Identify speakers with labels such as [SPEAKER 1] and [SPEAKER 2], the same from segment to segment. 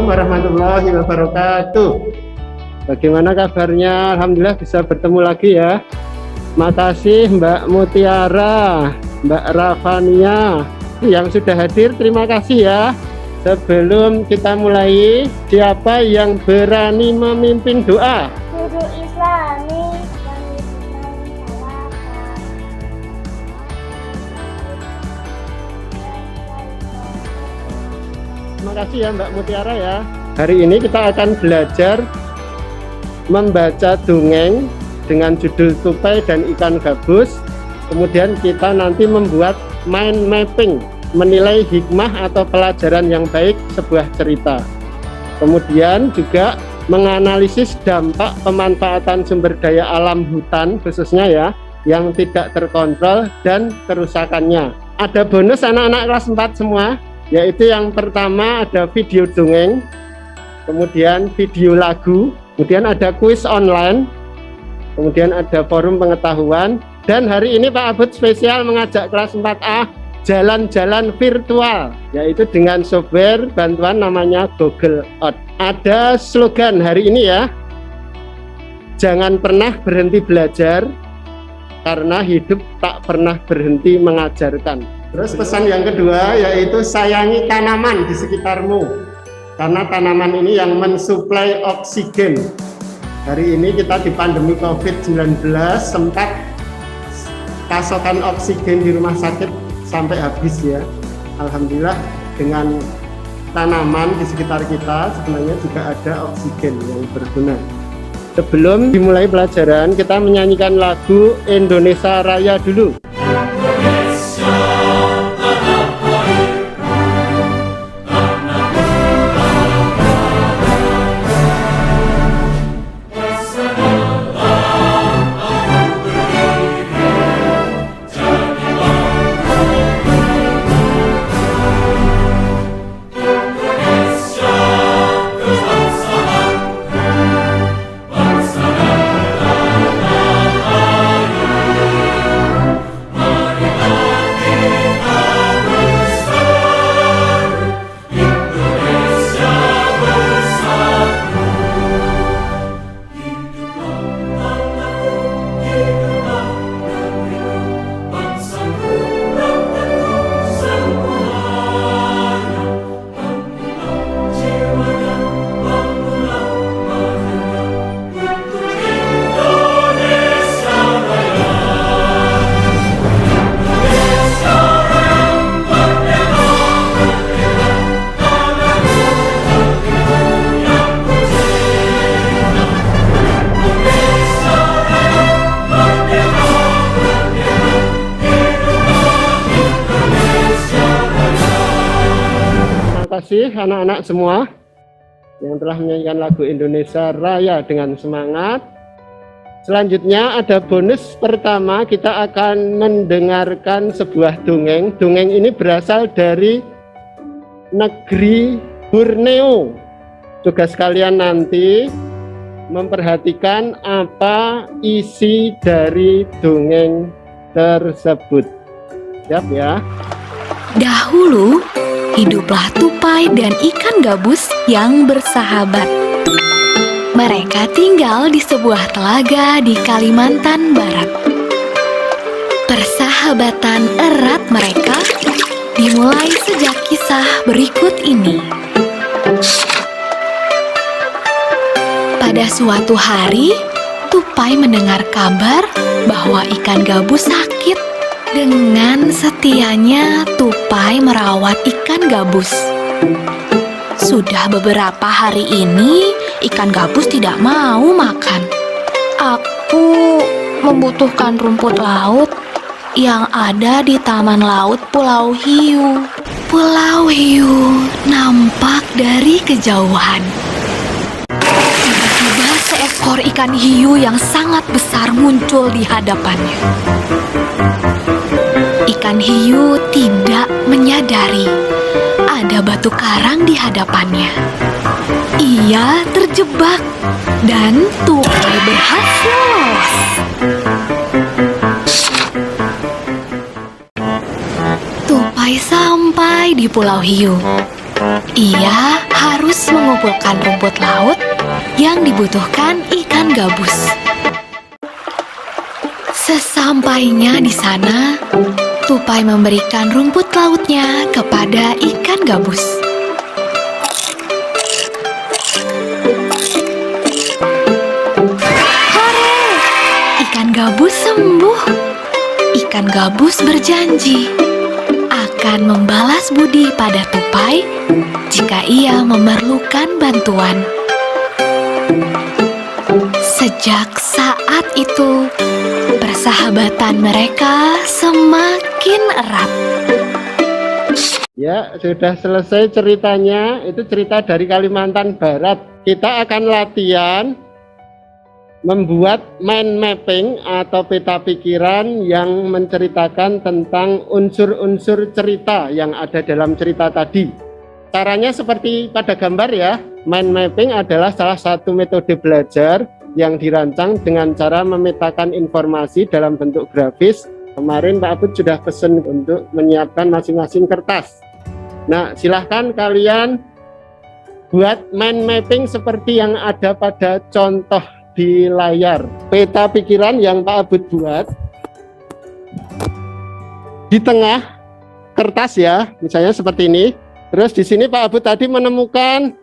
[SPEAKER 1] warahmatullahi wabarakatuh. Bagaimana kabarnya? Alhamdulillah bisa bertemu lagi ya. Makasih Mbak Mutiara, Mbak Rafania yang sudah hadir, terima kasih ya. Sebelum kita mulai, siapa yang berani memimpin doa?
[SPEAKER 2] Guru Islami yang disalahkan.
[SPEAKER 1] Terima kasih ya Mbak Mutiara ya. Hari ini kita akan belajar membaca dongeng dengan judul Tupai dan Ikan Gabus. Kemudian kita nanti membuat mind mapping, menilai hikmah atau pelajaran yang baik sebuah cerita. Kemudian juga menganalisis dampak pemanfaatan sumber daya alam hutan khususnya ya, yang tidak terkontrol dan kerusakannya. Ada bonus anak-anak kelas 4 semua, yaitu yang pertama ada video dongeng, kemudian video lagu, kemudian ada kuis online, kemudian ada forum pengetahuan, dan hari ini Pak Abud spesial mengajak kelas 4A jalan-jalan virtual, yaitu dengan software bantuan namanya Google Earth. Ada slogan hari ini ya, jangan pernah berhenti belajar, karena hidup tak pernah berhenti mengajarkan. Terus pesan yang kedua yaitu sayangi tanaman di sekitarmu, karena tanaman ini yang mensuplai oksigen. Hari ini kita di pandemi COVID-19 sempat pasokan oksigen di rumah sakit sampai habis ya. Alhamdulillah dengan tanaman di sekitar kita sebenarnya juga ada oksigen yang berguna. Sebelum dimulai pelajaran, kita menyanyikan lagu Indonesia Raya dulu. Terima kasih anak-anak semua yang telah menyanyikan lagu Indonesia Raya dengan semangat. Selanjutnya ada bonus pertama, kita akan mendengarkan sebuah dongeng. Dongeng ini berasal dari negeri Borneo. Tugas kalian nanti memperhatikan apa isi dari dongeng tersebut. Siap ya?
[SPEAKER 3] Dahulu, hiduplah tupai dan ikan gabus yang bersahabat. Mereka tinggal di sebuah telaga di Kalimantan Barat. Persahabatan erat mereka dimulai sejak kisah berikut ini. Pada suatu hari, tupai mendengar kabar bahwa ikan gabus sakit. Dengan setianya, tupai merawat ikan gabus. Sudah beberapa hari ini, ikan gabus tidak mau makan. Aku membutuhkan rumput laut yang ada di Taman Laut Pulau Hiu. Pulau Hiu nampak dari kejauhan. Tiba-tiba seekor ikan hiu yang sangat besar muncul di hadapannya. Ikan hiu tidak menyadari ada batu karang di hadapannya. Ia terjebak dan tupai berhasil lolos. Tupai sampai di Pulau Hiu. Ia harus mengumpulkan rumput laut yang dibutuhkan ikan gabus. Sesampainya di sana, tupai memberikan rumput lautnya kepada ikan gabus. Hore! Ikan gabus sembuh. Ikan gabus berjanji akan membalas budi pada tupai jika ia memerlukan bantuan. Sejak saat itu, persahabatan mereka semakin erat.
[SPEAKER 1] Ya, sudah selesai ceritanya. Itu cerita dari Kalimantan Barat. Kita akan latihan membuat mind mapping atau peta pikiran yang menceritakan tentang unsur-unsur cerita yang ada dalam cerita tadi. Caranya seperti pada gambar ya. Mind mapping adalah salah satu metode belajar yang dirancang dengan cara memetakan informasi dalam bentuk grafis. Kemarin Pak Abud sudah pesan untuk menyiapkan masing-masing kertas. Nah, silahkan kalian buat mind mapping seperti yang ada pada contoh di layar. Peta pikiran yang Pak Abud buat di tengah kertas ya, misalnya seperti ini. Terus di sini Pak Abud tadi menemukan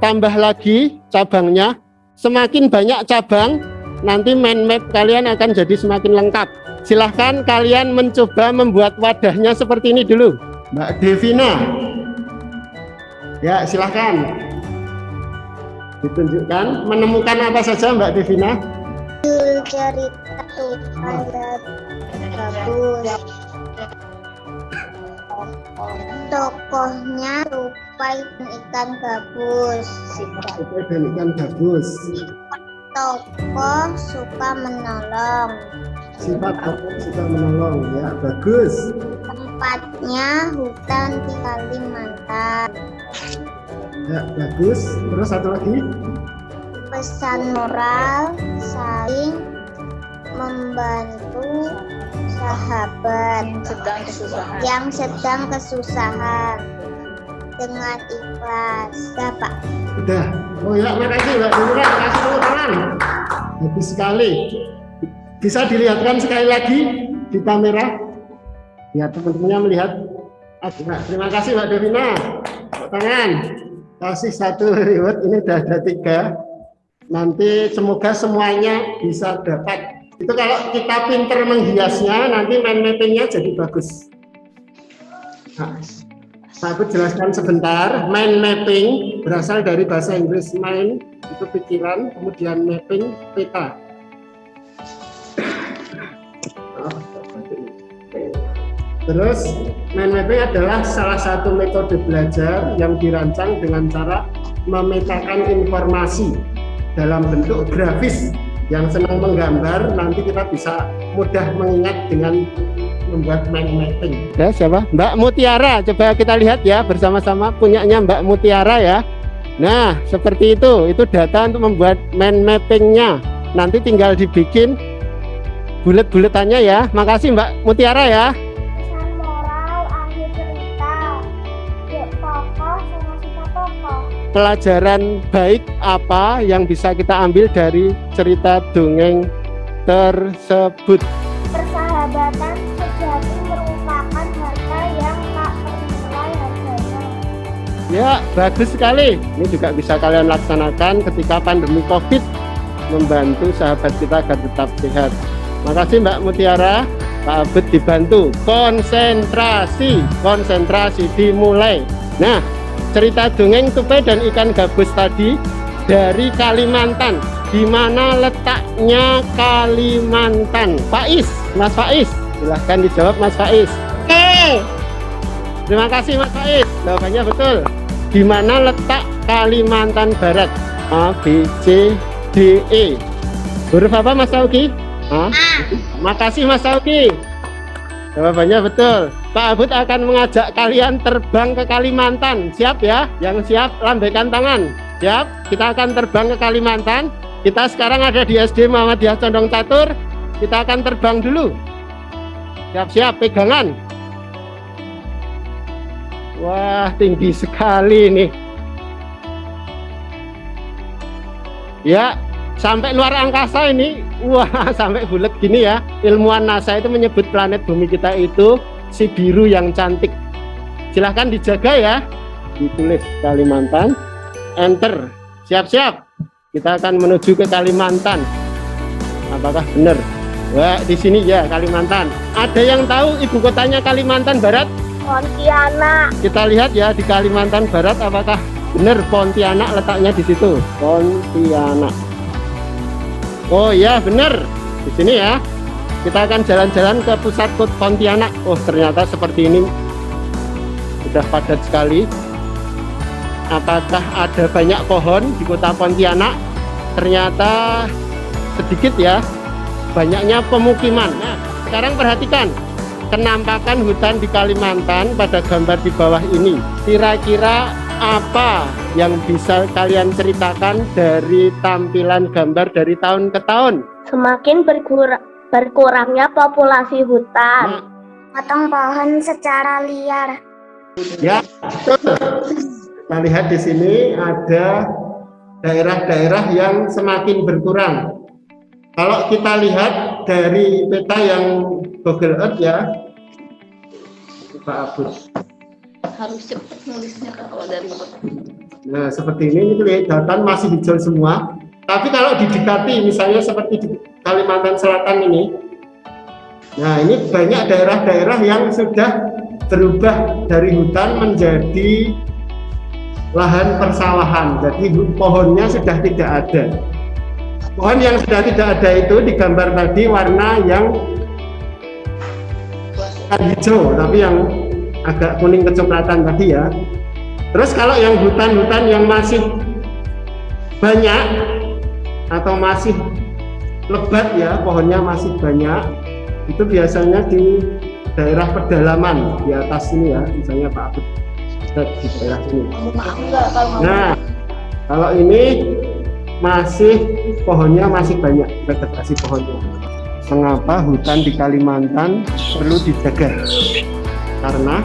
[SPEAKER 1] tambah lagi cabangnya. Semakin banyak cabang, nanti mind map kalian akan jadi semakin lengkap. Silahkan kalian mencoba membuat wadahnya seperti ini dulu. Mbak Devina. Ya, silahkan ditunjukkan menemukan apa saja Mbak Devina.
[SPEAKER 2] Cerita tupai gabus. Tokohnya tupai dan ikan gabus.
[SPEAKER 1] Tupai dan ikan gabus.
[SPEAKER 2] Tokoh suka menolong.
[SPEAKER 1] Sifat tokoh suka menolong. Ya, bagus.
[SPEAKER 2] Tempatnya hutan di Kalimantan.
[SPEAKER 1] Ya, bagus. Terus satu lagi.
[SPEAKER 2] Pesan moral, saling membantu sahabat yang sedang kesusahan dengan ikhlas. Ya, Pak.
[SPEAKER 1] Udah. Oh ya, makasih Mbak Devina. Kasih tepuk tangan. Bagus sekali. Bisa dilihatkan sekali lagi di kamera. Ya, teman-temannya melihat. Nah, terima kasih Mbak Devina. Tepuk tangan. Kasih satu reward, ini udah ada 3. Nanti semoga semuanya bisa dapat. Itu kalau kita pinter menghiasnya, nanti mind mappingnya jadi bagus. Nah, aku jelaskan sebentar. Mind mapping berasal dari bahasa Inggris mind, itu pikiran, kemudian mapping, peta. Terus mind mapping adalah salah satu metode belajar yang dirancang dengan cara memetakan informasi dalam bentuk grafis. Yang senang menggambar, nanti kita bisa mudah mengingat dengan membuat mind mapping. Ya, siapa? Mbak Mutiara, coba kita lihat ya bersama-sama, punyanya Mbak Mutiara ya. Nah, seperti itu data untuk membuat mind mappingnya. Nanti tinggal dibikin bulet-buletannya ya. Makasih Mbak Mutiara ya.
[SPEAKER 2] Pesan moral akhir cerita. Yuk, tokoh sama sifat tokoh.
[SPEAKER 1] Pelajaran baik apa yang bisa kita ambil dari cerita dongeng tersebut?
[SPEAKER 2] Persahabatan sejati merupakan harta yang tak ternilai harganya.
[SPEAKER 1] Ya, bagus sekali. Ini juga bisa kalian laksanakan ketika pandemi COVID, membantu sahabat kita agar tetap sehat. Makasih Mbak Mutiara. Pak Abud dibantu. Konsentrasi dimulai. Nah, cerita dongeng tupai dan ikan gabus tadi dari Kalimantan. Di mana letaknya Kalimantan? Faiz, Mas Faiz, silahkan dijawab Mas Faiz. Terima kasih Mas Faiz, jawabannya betul. Di mana letak Kalimantan Barat? A, B, C, D, E. Huruf apa Mas Sauki? A. Makasih Mas Sauki. Jawabannya betul. Pak Abud akan mengajak kalian terbang ke Kalimantan. Siap ya? Yang siap lambaikan tangan. Siap? Kita akan terbang ke Kalimantan. Kita sekarang ada di SD Muhammadiyah Condong Catur. Kita akan terbang dulu. Siap-siap, pegangan. Wah, tinggi sekali nih. Ya, sampai luar angkasa ini. Wah, sampai bulat gini ya. Ilmuwan NASA itu menyebut planet bumi kita itu si biru yang cantik. Silahkan dijaga ya. Ditulis Kalimantan. Enter. Siap-siap. Kita akan menuju ke Kalimantan. Apakah benar? Wah, di sini ya Kalimantan. Ada yang tahu ibu kotanya Kalimantan Barat?
[SPEAKER 2] Pontianak.
[SPEAKER 1] Kita lihat ya di Kalimantan Barat apakah benar Pontianak letaknya di situ. Pontianak. Oh ya benar. Di sini ya. Kita akan jalan-jalan ke pusat kota Pontianak. Oh ternyata seperti ini. Sudah padat sekali. Apakah ada banyak pohon di kota Pontianak? Ternyata sedikit ya. Banyaknya pemukiman. Nah, sekarang perhatikan penampakan hutan di Kalimantan pada gambar di bawah ini. Kira-kira apa yang bisa kalian ceritakan dari tampilan gambar dari tahun ke tahun?
[SPEAKER 2] Semakin berkurangnya populasi hutan. Potong pohon secara liar.
[SPEAKER 1] Ya, kita lihat di sini ada daerah-daerah yang semakin berkurang. Kalau kita lihat dari peta yang Google Earth ya, Pak Abud.
[SPEAKER 4] Harus cepat nulisnya kalau dari
[SPEAKER 1] Nah seperti ini kelihatan masih hijau semua. Tapi kalau didekati misalnya seperti di Kalimantan Selatan ini, nah ini banyak daerah-daerah yang sudah berubah dari hutan menjadi lahan persawahan. Jadi pohonnya sudah tidak ada. Pohon yang sudah tidak ada itu digambar tadi warna yang hijau, tapi yang agak kuning kecoklatan tadi ya. Terus kalau yang hutan-hutan yang masih banyak atau masih lebat ya, pohonnya masih banyak, itu biasanya di daerah pedalaman di atas sini ya, misalnya Pak Abud di daerah sini. Nah, kalau ini masih pohonnya masih banyak, vegetasi pohonnya. Mengapa hutan di Kalimantan perlu dijaga? Karena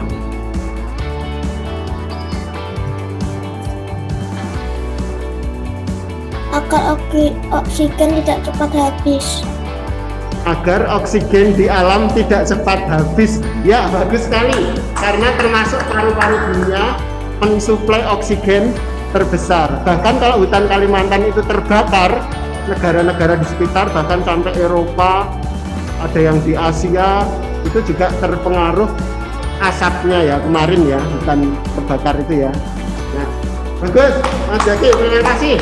[SPEAKER 2] Agar oksigen tidak cepat habis.
[SPEAKER 1] agar oksigen di alam tidak cepat habis. Ya, bagus sekali. Karena termasuk paru-paru dunia mensuplai oksigen terbesar. Bahkan kalau hutan Kalimantan itu terbakar, negara-negara di sekitar bahkan sampai Eropa, ada yang di Asia itu juga terpengaruh asapnya ya kemarin ya, hutan terbakar itu ya. Nah, bagus Mas Zaki, terima kasih.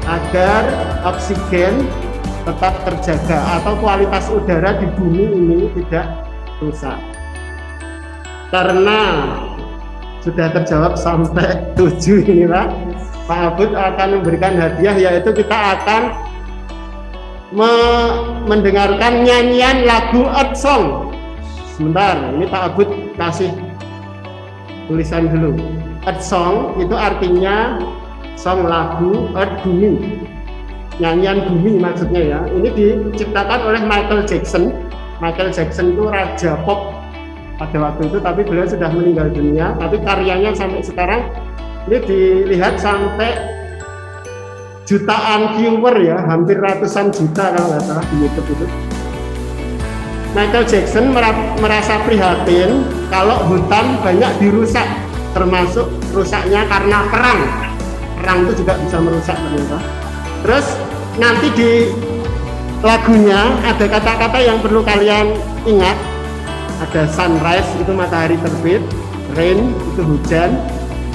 [SPEAKER 1] Agar oksigen tetap terjaga atau kualitas udara di bumi ini tidak rusak. Karena sudah terjawab sampai 7 ini Pak Abud akan memberikan hadiah, yaitu kita akan mendengarkan nyanyian lagu Earth Song. Sebentar, ini Pak Abud kasih tulisan dulu. Earth Song itu artinya song lagu Earth bumi, nyanyian bumi maksudnya ya. Ini diciptakan oleh Michael Jackson. Michael Jackson itu raja pop pada waktu itu, tapi beliau sudah meninggal dunia, tapi karyanya sampai sekarang ini dilihat sampai jutaan viewer ya, hampir ratusan juta kalau nggak salah di YouTube itu. Michael Jackson merasa prihatin kalau hutan banyak dirusak, termasuk rusaknya karena perang. Perang itu juga bisa merusak ternyata. Terus nanti di lagunya ada kata-kata yang perlu kalian ingat. Ada sunrise itu matahari terbit, rain itu hujan,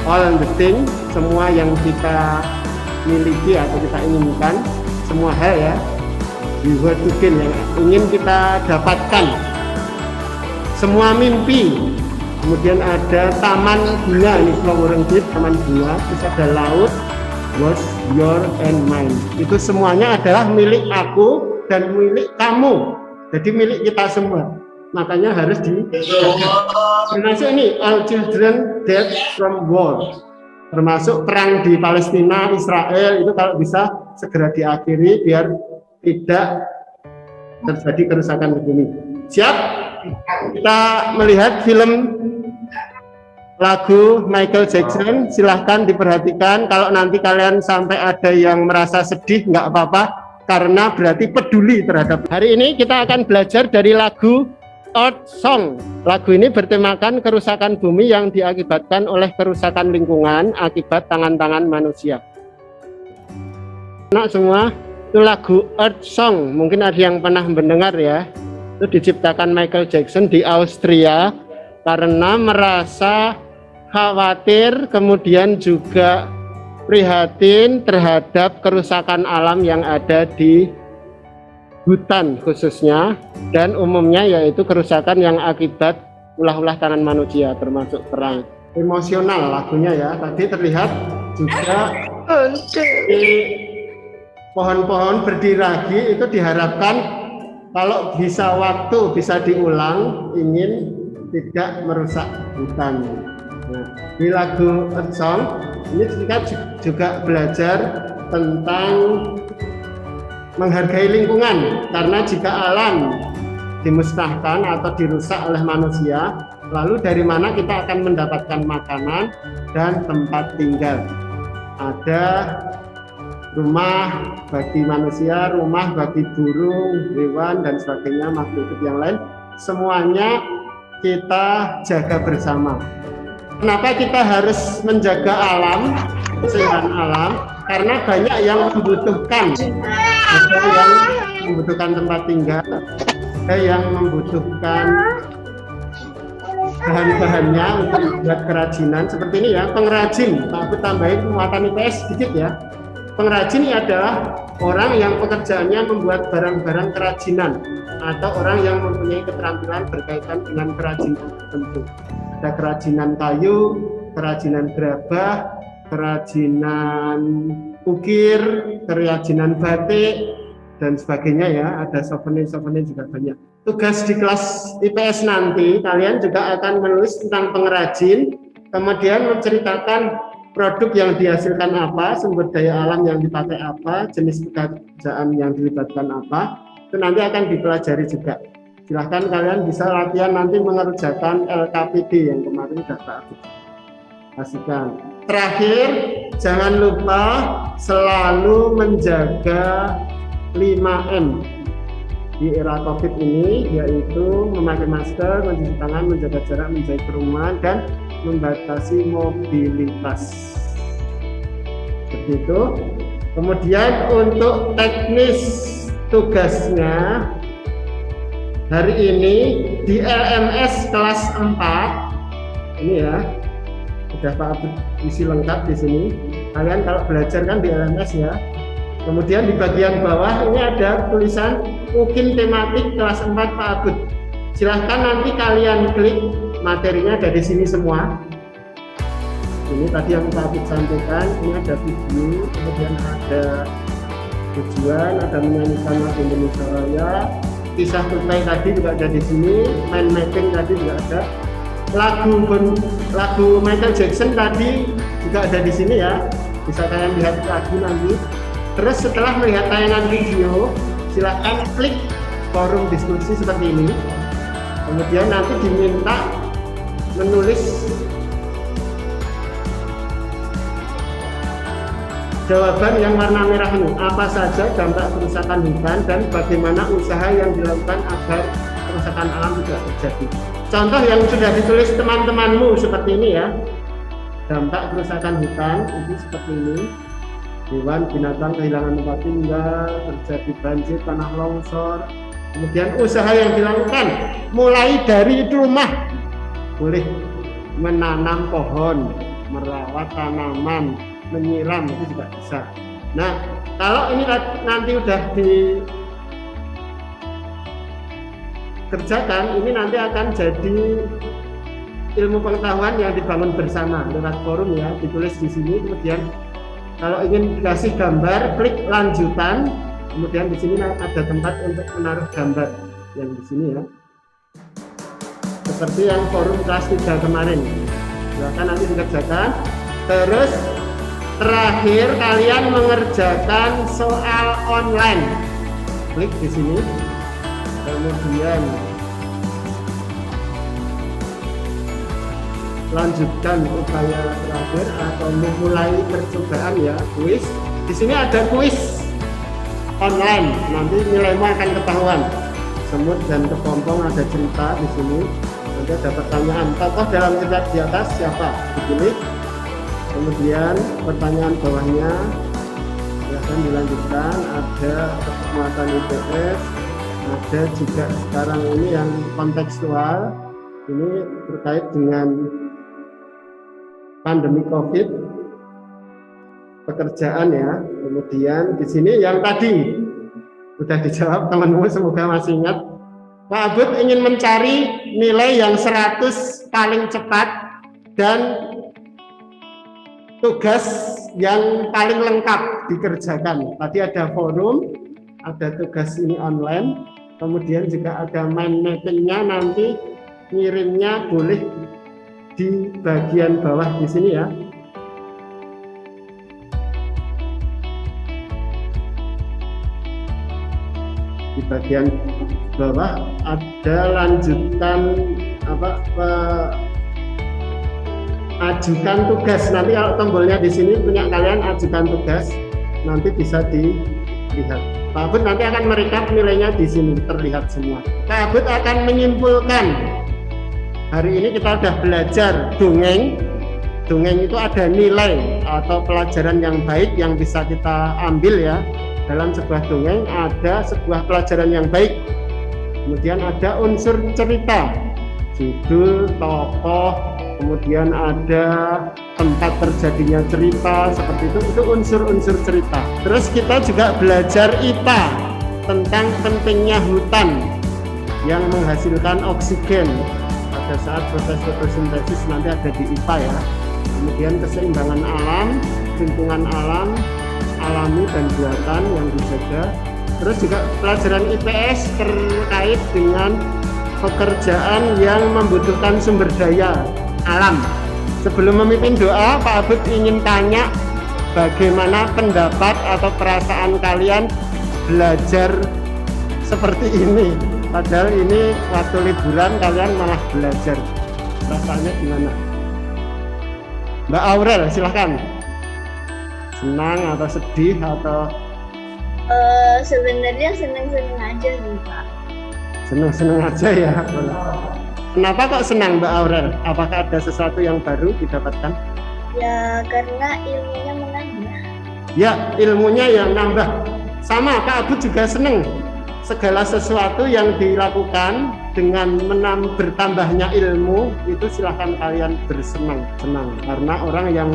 [SPEAKER 1] all the thing semua yang kita miliki atau kita inginkan, semua hal ya, we were to gain yang ingin kita dapatkan, semua mimpi. Kemudian ada taman bunga, ini flowering bed, taman bunga. Terus ada laut, was your and mine. Itu semuanya adalah milik aku dan milik kamu. Jadi milik kita semua. Makanya harus termasuk ini all children dead from war, termasuk perang di Palestina, Israel itu kalau bisa segera diakhiri biar tidak terjadi kerusakan di bumi. Siap? Kita melihat film lagu Michael Jackson. Silahkan diperhatikan. Kalau nanti kalian sampai ada yang merasa sedih, nggak apa-apa, karena berarti peduli terhadap. Hari ini kita akan belajar dari lagu Earth Song. Lagu ini bertemakan kerusakan bumi yang diakibatkan oleh kerusakan lingkungan akibat tangan-tangan manusia. Anak semua, itu lagu Earth Song. Mungkin ada yang pernah mendengar ya. Itu diciptakan Michael Jackson di Austria karena merasa khawatir, kemudian juga prihatin terhadap kerusakan alam yang ada di hutan khususnya, dan umumnya yaitu kerusakan yang akibat ulah-ulah tangan manusia termasuk perang. Emosional lagunya ya, tadi terlihat juga di pohon-pohon berdiri lagi. Itu diharapkan kalau bisa waktu bisa diulang, ingin tidak merusak hutan. Nah, di lagu Earth Song ini kita juga belajar tentang menghargai lingkungan, karena jika alam dimusnahkan atau dirusak oleh manusia, lalu dari mana kita akan mendapatkan makanan dan tempat tinggal. Ada rumah bagi manusia, rumah bagi burung, hewan, dan sebagainya, makhluk hidup yang lain, semuanya kita jaga bersama. Kenapa kita harus menjaga alam, keseimbangan alam? Karena banyak yang membutuhkan. Ada yang membutuhkan tempat tinggal, ada yang membutuhkan bahan-bahannya untuk membuat kerajinan. Seperti ini ya, pengrajin. Aku tambahin muatan IPS sedikit ya. Pengrajin adalah orang yang pekerjaannya membuat barang-barang kerajinan, atau orang yang mempunyai keterampilan berkaitan dengan kerajinan tertentu. Ada kerajinan kayu, kerajinan gerabah, kerajinan ukir, kerajinan batik, dan sebagainya ya. Ada souvenir-souvenir juga banyak. Tugas di kelas IPS nanti, kalian juga akan menulis tentang pengrajin, kemudian menceritakan produk yang dihasilkan apa, sumber daya alam yang dipakai apa, jenis pekerjaan yang dilibatkan apa. Itu nanti akan dipelajari juga. Silahkan kalian bisa latihan nanti mengerjakan LKPD yang kemarin sudah tak kasihkan. Terakhir, jangan lupa selalu menjaga 5M di era COVID ini, yaitu memakai masker, mencuci tangan, menjaga jarak, menjauhi kerumunan, dan membatasi mobilitas. Seperti itu. Kemudian untuk teknis tugasnya hari ini di LMS kelas 4 ini ya, sudah Pak Abud isi lengkap di sini. Kalian kalau belajar kan di LMS ya. Kemudian di bagian bawah ini ada tulisan mungkin tematik kelas 4 Pak Abud. Silahkan nanti kalian klik, materinya ada di sini semua. Ini tadi yang Pak Abud sampaikan. Ini ada video, kemudian ada tujuan, ada menyanyikan lagu Indonesia Raya, kisah tunai tadi juga ada di sini, mind mapping tadi juga ada, lagu Michael Jackson tadi juga ada di sini ya, bisa kalian lihat lagi nanti. Terus setelah melihat tayangan video, silakan klik forum diskusi seperti ini, kemudian nanti diminta menulis jawaban yang warna merah ini, apa saja dampak kerusakan hutan dan bagaimana usaha yang dilakukan agar kerusakan alam tidak terjadi. Contoh yang sudah ditulis teman-temanmu seperti ini ya, dampak kerusakan hutan itu seperti ini, hewan binatang kehilangan tempat tinggal, terjadi banjir, tanah longsor, kemudian usaha yang dilakukan mulai dari rumah, boleh menanam pohon, merawat tanaman, menyiram, itu juga bisa. Nah, kalau ini nanti udah dikerjakan, ini nanti akan jadi ilmu pengetahuan yang dibangun bersama lewat forum ya, ditulis di sini. Kemudian kalau ingin dikasih gambar, klik lanjutan. Kemudian di sini ada tempat untuk menaruh gambar yang di sini ya. Seperti yang forum kelas 3 kemarin. Silakan nanti dikerjakan. Terus terakhir kalian mengerjakan soal online. Klik di sini. Kemudian lanjutkan upaya terakhir atau memulai percobaan ya, kuis. Di sini ada kuis online, nanti nilaimu akan ketahuan. Semut dan kepompong ada cerita di sini. Nanti ada pertanyaan, tokoh dalam kitab di atas siapa? Dipilih. Kemudian pertanyaan bawahnya silahkan dilanjutkan. Ada muatan IPS, ada juga sekarang ini yang kontekstual. Ini terkait dengan pandemi COVID, pekerjaan ya. Kemudian di sini yang tadi sudah dijawab temanmu, semoga masih ingat. Pak Abud ingin mencari nilai yang 100 paling cepat dan tugas yang paling lengkap dikerjakan. Tadi ada forum, ada tugas ini online, kemudian juga ada mind mapping-nya, nanti ngirimnya boleh di bagian bawah di sini ya. Di bagian bawah ada lanjutan ajukan tugas. Nanti kalau tombolnya di sini punya kalian, ajukan tugas, nanti bisa dilihat. Pak Abud nanti akan merekap nilainya di sini terlihat semua. Pak Abud akan menyimpulkan. Hari ini kita sudah belajar dongeng. Dongeng itu ada nilai atau pelajaran yang baik yang bisa kita ambil ya. Dalam sebuah dongeng ada sebuah pelajaran yang baik. Kemudian ada unsur cerita, judul, tokoh, kemudian ada tempat terjadinya cerita, seperti itu unsur-unsur cerita. Terus kita juga belajar IPA tentang pentingnya hutan yang menghasilkan oksigen pada saat proses fotosintesis, nanti ada di IPA ya. Kemudian keseimbangan alam, lingkungan alam, alami dan buatan yang dijaga. Terus juga pelajaran IPS terkait dengan pekerjaan yang membutuhkan sumber daya alam. Sebelum memimpin doa, Pak Abud ingin tanya bagaimana pendapat atau perasaan kalian belajar seperti ini. Padahal ini waktu liburan kalian malah belajar. Rasanya gimana? Mbak Aurel, silahkan. Senang atau sedih atau?
[SPEAKER 2] Sebenarnya senang-senang aja sih Pak.
[SPEAKER 1] Senang-senang aja ya. Kenapa kok senang Mbak Aurel? Apakah ada sesuatu yang baru didapatkan?
[SPEAKER 2] Ya karena ilmunya menambah.
[SPEAKER 1] Ya, ilmunya yang nambah. Sama, Pak Abud juga senang. Segala sesuatu yang dilakukan dengan bertambahnya ilmu itu silahkan kalian bersenang-senang. Karena orang yang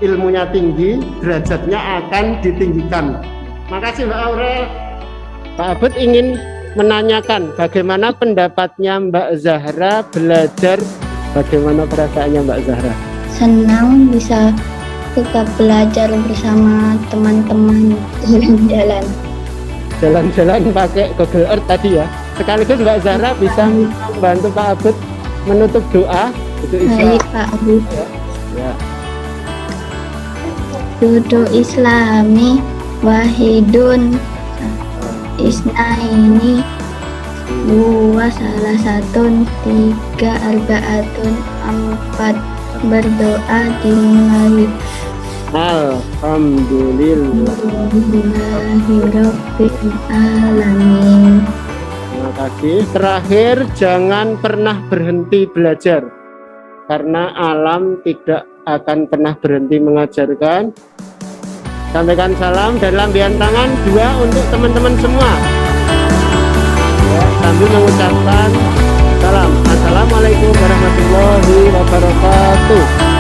[SPEAKER 1] ilmunya tinggi, derajatnya akan ditinggikan. Makasih Mbak Aurel. Pak Abud ingin menanyakan bagaimana pendapatnya Mbak Zahra belajar, bagaimana perasaannya Mbak Zahra?
[SPEAKER 2] Senang bisa kita belajar bersama teman-teman jalan-jalan.
[SPEAKER 1] Jalan-jalan pakai Google Earth tadi ya. Sekaligus Mbak Zahra bisa membantu Pak Abud menutup doa. Itu
[SPEAKER 2] Baik Pak Abud.
[SPEAKER 1] Ya.
[SPEAKER 2] Dudu Islami wahidun isnaini dua salah satu tiga arbaatun empat berdoa dimulai. Alhamdulillahirabbil alamin.
[SPEAKER 1] Terima kasih. Terakhir, jangan pernah berhenti belajar karena alam tidak akan pernah berhenti mengajarkan. Sampaikan salam dan lambian tangan 2 untuk teman-teman semua ya, sambil mengucapkan salam. Assalamualaikum warahmatullahi wabarakatuh.